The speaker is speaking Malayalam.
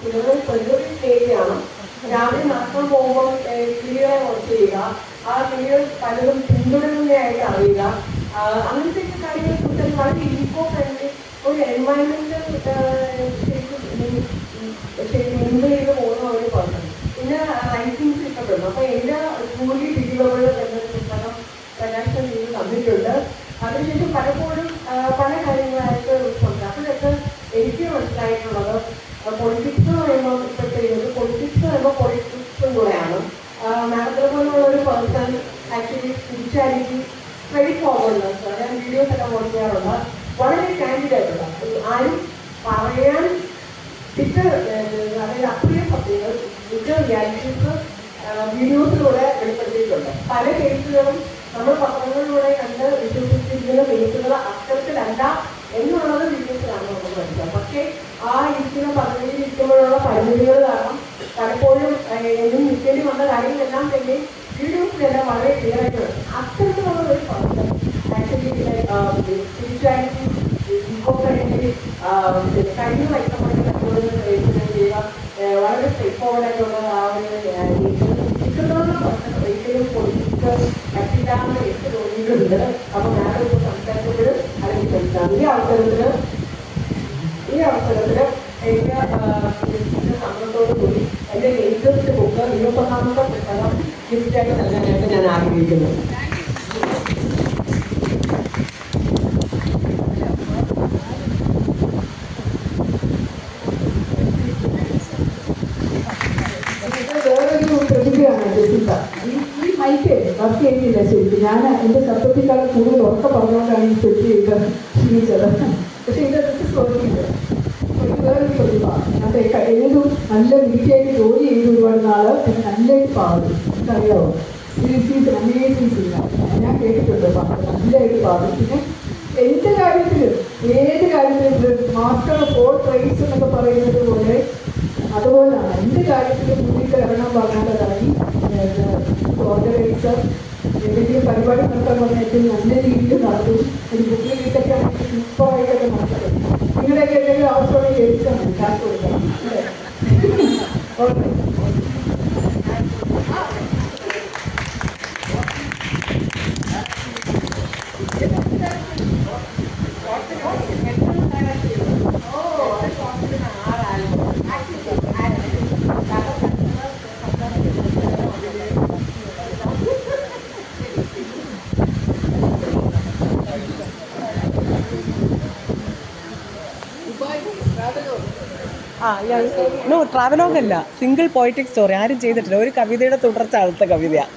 സിനിമ പ്രകൃതി സ്നേഹിയാണ്. രാവിലെ നടക്കാൻ പോകുമ്പോൾ കിളികളെ വാച്ച് ചെയ്യുക, ആ കിളികൾ പലതും പിന്തുടരുന്നതായിട്ട് അറിയുക, അങ്ങനത്തെ കാര്യങ്ങളെ കുറിച്ച് വളരെ ഈക്കോ ഫ്രണ്ട്ലി ഒരു എൻവയൺമെന്റൽ ശരിക്കും മിങ്കിൾ ചെയ്ത് പോകുന്ന ഒരു പേഴ്സൺ. പിന്നെ റൈറ്റിംഗ്സ് ഇഷ്ടപ്പെടുന്നു. അപ്പോൾ എൻ്റെ ജൂലി ഡിഗ്രികൾ എന്ന പുസ്തകം പ്രകാശനം ചെയ്ത് തന്നിട്ടുണ്ട്. അതിനുശേഷം പലപ്പോഴും പല കാര്യങ്ങളായിട്ട് അപ്പോഴൊക്കെ എനിക്ക് മനസ്സിലായിട്ടുള്ളത് പൊളിറ്റിക്സ് എന്ന് പറയുമ്പോൾ ഇപ്പോഴത്തെ പൊളിറ്റിക്സ് എന്ന് പറയുമ്പോൾ പൊളിറ്റിക്സും കൂടെയാണ്. മാഡത്തിനെ പോലുള്ള ഒരു person actually spirituality straight forwardness, ഞാൻ വീഡിയോസ് ഒക്കെ വാച്ച് ചെയ്യാറുണ്ട്, വളരെ കാൻഡിഡ് ആയിട്ടുള്ള ആരും പറയാൻ അതായത് അപ്രിയ സത്യങ്ങൾ റിയാലിറ്റീസ് വീഡിയോസിലൂടെ വെളിപ്പെടുത്തിയിട്ടുണ്ട്. പല കേസുകളും നമ്മൾ പത്രങ്ങളിലൂടെ കണ്ട് വിശ്വസിച്ചിരിക്കുന്ന കേസുകൾ അത്തരത്തിലല്ല എന്നുള്ളത് വീഡിയോസിലാണ് നമുക്ക് മനസ്സിലാവും. പക്ഷേ ആ ഇരിക്കുന്ന പദവിയിൽ ഇരിക്കുമ്പോഴുള്ള പരിമിതികൾ കാരണം പലപ്പോഴും എന്നും നിൽക്കേണ്ടി വന്ന കാര്യങ്ങളെല്ലാം തന്നെ വീഡിയോസിലെല്ലാം വളരെ ക്ലിയർ ആയിട്ട് വരും. അത്തരത്തിലുള്ള ഒരു person actually spirituality Eeco friendly കഴിഞ്ഞ വൈക്കപ്പെട്ട ചെയ്യുക വളരെ സ്ട്രേറ്റ് ഫോർവേഡ് ആയിട്ടുള്ള ആ ഒരു ഇരിക്കുന്ന പേഴ്സൺ ഒരിക്കലും പൊളിറ്റിക്സ് കട്ടില്ലാന്ന് എനിക്ക് തോന്നിയിട്ടുണ്ട്. അപ്പൊ ഞാനത് ഇപ്പോൾ സംസാരിച്ചപ്പോഴും അല്ലെങ്കിൽ ഈ അവസരത്തില് എനിക്ക് സമ്മതത്തോടു കൂടി എൻ്റെ ലേറ്റസ്റ്റ് ബുക്ക് 21ാമത്തെ പുസ്തകം ഗിഫ്റ്റായിട്ട് നൽകാനായിട്ട് ഞാൻ ആഗ്രഹിക്കുന്നു. വേറൊരു പ്രതിഭയാണ് ജെസിക്ക. ഈ മൈക്ക് വർക്ക് ചെയ്യുന്നില്ല ശരിക്കും. ഞാൻ എൻ്റെ ശബ്ദത്തെക്കാൾ കൂടുതൽ ഉറക്കെ പറഞ്ഞുകൊണ്ടാണ് ഈ സെറ്റ് ചെയ്ത് ക്ഷീണിച്ചത്. പക്ഷേ ഇത് വർക്കിംഗ് വേറൊരു പ്രതിഭ. അത് ഏതും നല്ല വീട്ടിലേക്ക് ജോലി ചെയ്ത് ഒരുപാട് നാള് പിന്നെ നല്ലതായിട്ട് പാടും. എനിക്കറിയാവോ, സീരീസ് അമേസിങ് സിംഗർ. ഞാൻ കേട്ടിട്ടുണ്ട് പാട്ട് നല്ലതായിട്ട് പാടും. പിന്നെ എന്ത് കാര്യത്തിലും ഏത് കാര്യത്തിലും മാസ്റ്റർ ഓഫ് ഓൾ ട്രേഡ്സ് എന്നൊക്കെ പറയുന്നത് പോലെ അതുപോലെയാണ് എന്ത് കാര്യത്തിലും മുന്നിട്ട് ഇറങ്ങാൻ പറഞ്ഞാലതായി ഓർഗനൈസർ. എന്തെങ്കിലും പരിപാടി നടത്താൻ പറഞ്ഞാൽ ഏറ്റവും നല്ല രീതിയിൽ നടത്തും. ഒരു ബുക്ക് റിലീസൊക്കെ ആണെങ്കിൽ സൂപ്പറായിട്ടൊക്കെ നടത്തും. നിങ്ങളുടെയൊക്കെ എന്തെങ്കിലും ആവശ്യമുണ്ടെങ്കിൽ എടുക്കാൻ മതി, കാശ് കൊടുക്കണം അല്ലേ? ഓക്കെ. നോ ട്രാവലോഗ് അല്ല, സിംഗിൾ പോയറ്റിക് സ്റ്റോറി. ആരും ചെയ്തിട്ടില്ല. ഒരു കവിതയുടെ തുടർച്ച അടുത്ത കവിതയാണ്.